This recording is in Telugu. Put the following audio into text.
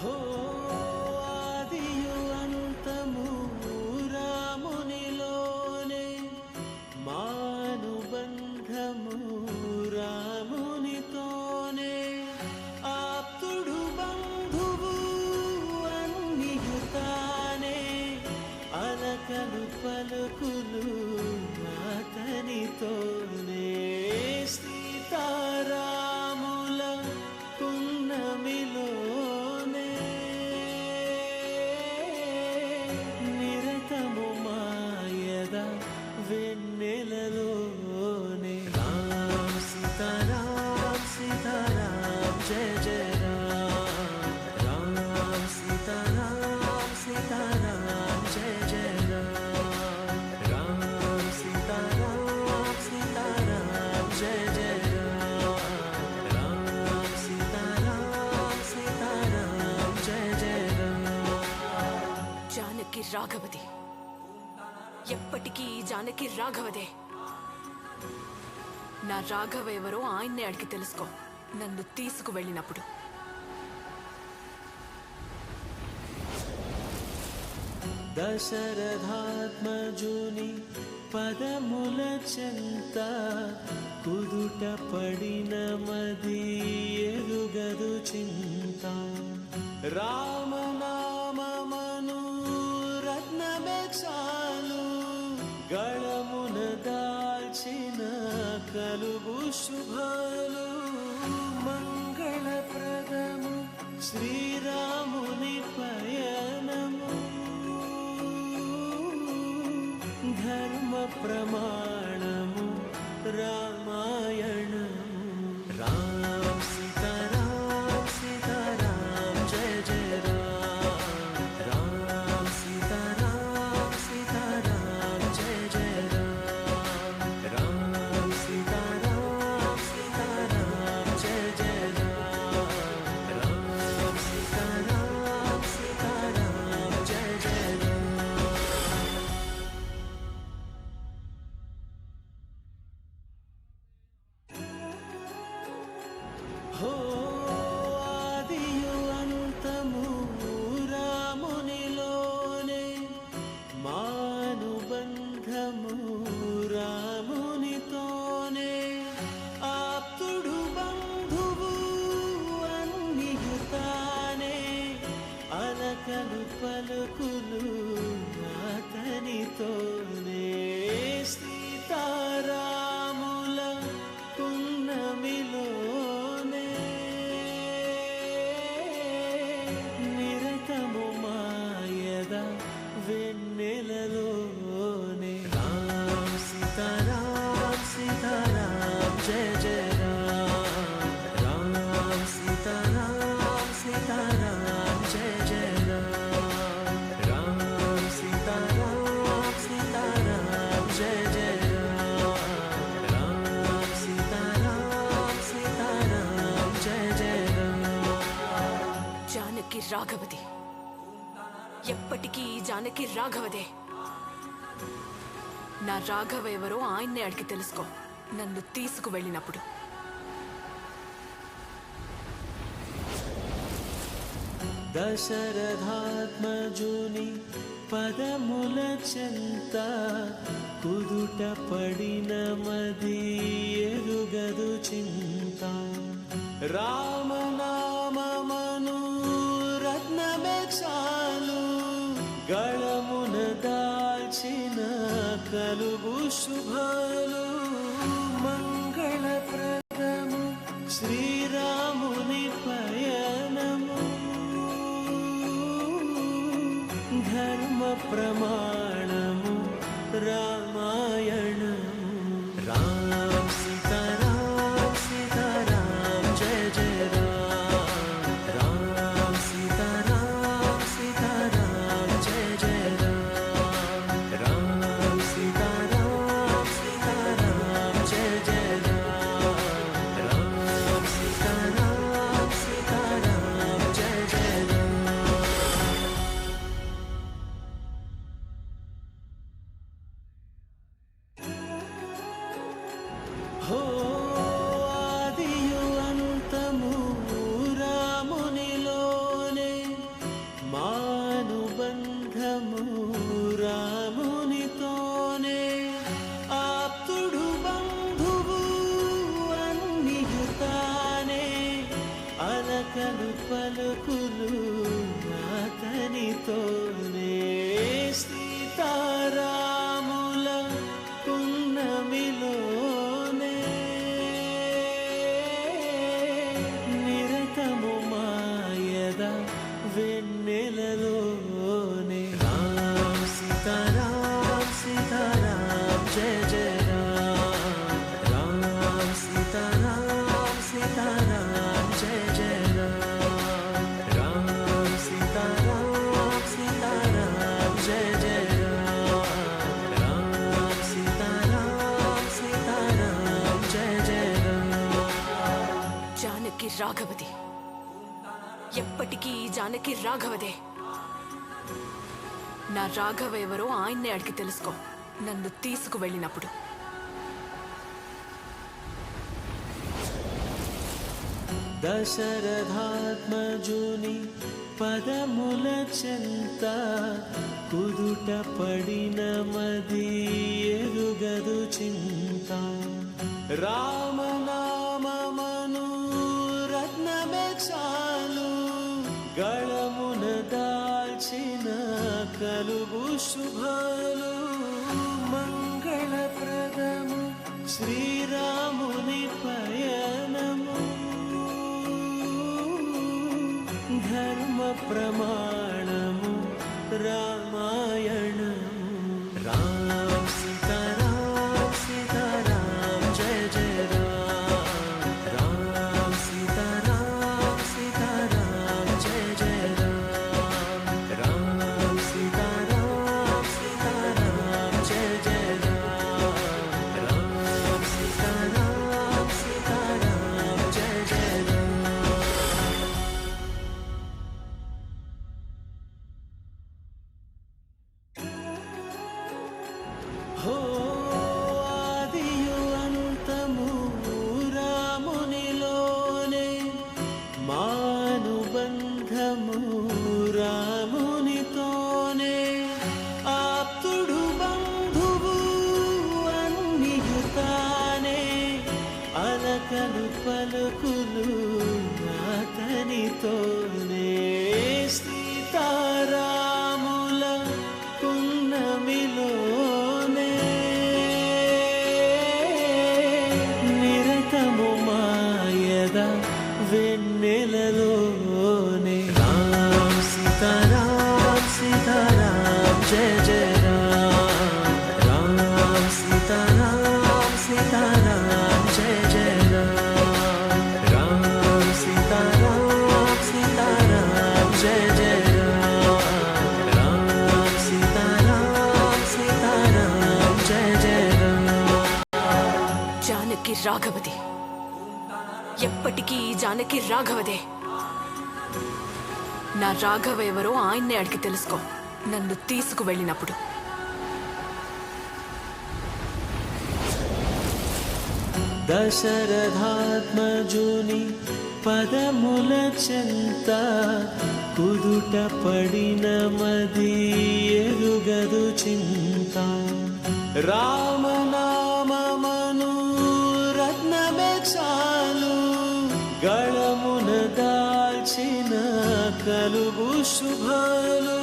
హో ఆదియు అంతము రామునిలోనే మానుబంధము రామునితోనే ఆప్తుడు బంధువు అన్నియుతానే అలకలు పలుకులు అతనితోనే సీతారాముల పున్నమిలోనే నిరతము మాయద వెన్నెలలోనే రామ్ సీతారామ్ సీతారామ్ జయ జయ రామ్ రామ్ సీతారామ్ సీతారామ్ జయ జయ రామ్ రామ్ సీతారామ్ సీతారామ్ జయ జయ రామ్ రామ్ సీతారామ్ సీతారామ్ జయ జయ జానకి రాఘవది, ఎప్పటికీ ఈ జానకి రాఘవదే. నా రాఘవ ఎవరో ఆయన్నే అడిగి తెలుసుకో, నన్ను తీసుకువెళ్ళినప్పుడు. దశరథాత్మజుని పదముల చెంత కుదుట పడిన మది ఎరుగదు చింత రామనామమను రత్నమే చాలు గళమున దాల్చిన కలుగు శుభాలు మంగళప్రదము శ్రీరాముని పయనము ధర్మ ప్రమాణము రామాయణము రామ్ సీతారామ్ సీతారామ్ జయ జయ రామ్ రామ్ సీతారామ్ సీతారామ్ జయ జయ రామ్ రామ్ సీతారామ్ సీతారామ్ జయ జయ రామ్ రామ్ సీతారామ్ సీతారామ్ జయ జయ హో ఆదియు అంతము రామునిలోనే మానుబంధము రామునితోనే ఆప్తుడు బంధువు అన్నియుతానే అలకలు పలుకులు అతనితోనే సీతారాముల పున్నమిలోనే నిరతము మాయద వెన్నెలలోనే రామ్ సీతారామ్ సీతారామ్ జయ జయ రామ్ రామ్ సీతారామ్ సీతారామ్ జయ జయ రామ్ సీతారామ్ సీతారామ్ జయ జయ రామ్ సీతారామ్ సీతారామ్ జయ జయ జానకి రాఘవది, ఎప్పటికీ ఈ జానకి రాఘవదే. నా రాఘవ ఎవరో ఆయన్నే అడిగి తెలుసుకో, నన్ను తీసుకువెళ్ళినప్పుడు. దశరథాత్మజుని పదముల చెంత కుదుట పడిన మది ఎరుగదు చింత రామనామమను రత్నమే చాలు గళమున దాల్చిన కలుగు శుభాలు మంగళప్రదము శ్రీరాముని పయనము ధర్మ ప్రమాణము రామాయణము రామ్ సీతారామ్ సీతారామ్ జయ జయ రామ్ రామ్ సీతారామ్ సీతారామ్ జయ జయ రామ్ సీతారామ్ సీతారామ్ అలకలు పలుకులు అతనితోనే సీతారాముల పున్నమిలోనే నిరతము మాయద వెన్నెలలోనే రామ్ సీతారాం సీతారాం జయ జయ రామ్ రామ్ సీతారాం సీతారాం జయ జయ రామ్ రామ్ సీతారాం సీతారాం జయ జయ రామ్ రామ్ సీతారాం సీతారాం జయ జయ రామ్ జానకి రాఘవది, ఎప్పటికీ ఈ జానకి రాఘవదే. నా రాఘవ ఎవరో ఆయన్నే అడిగి తెలుసుకో నన్ను తీసుకువెళ్ళినప్పుడు. దశరథాత్మజుని పదముల చెంత కుదుట పడిన మది ఎరుగదు చింత రామనామమను రత్నమే చాలు గళమున దాల్చిన కలుగు శుభాలు మంగళప్రదము శ్రీరాముని పయనము ధర్మ ప్రమాణము రామాయణము రామ్ సీతారాం సీతారాం జయ జయ రామ్ రామ్ సీతారాం సీతారాం జయ జయ రామ్ రామ్ సీతారాం సీతారాం జయ జయ రామ్ రామ్ సీతారాం సీతారాం జయ జయ రామ్. హో ఆదియు అంతము రామునిలోనే మానుబంధము రామునితోనే ఆప్తుడు బంధువు అన్నియుతానే అలకలు పలుకులు అతనితోనే సీతారాముల పున్నమిలోనే నిరతము మాయద వెన్నెలలోనే రామ్ సీతారాం సీతారాం జయ జయ రామ్ రామ్ సీతారాం సీతారాం జయ జయ రామ్ రామ్ సీతారాం సీతారాం జయ జయ రామ్ రామ్ సీతారాం సీతారాం జయ జయ రామ్. జానకి రాఘవది, ఎప్పటికీ ఈ జానకి రాఘవదే. నా రాఘవ ఎవరో ఆయన్నే అడిగి తెలుసుకో నన్ను తీసుకువెళ్ళినప్పుడు. దశరథాత్మజుని పదముల చెంత కుదుట పడిన మది ఎరుగదు చింత రామనామమను రత్నమే చాలు గళమున దాల్చిన కలుగు శుభాలు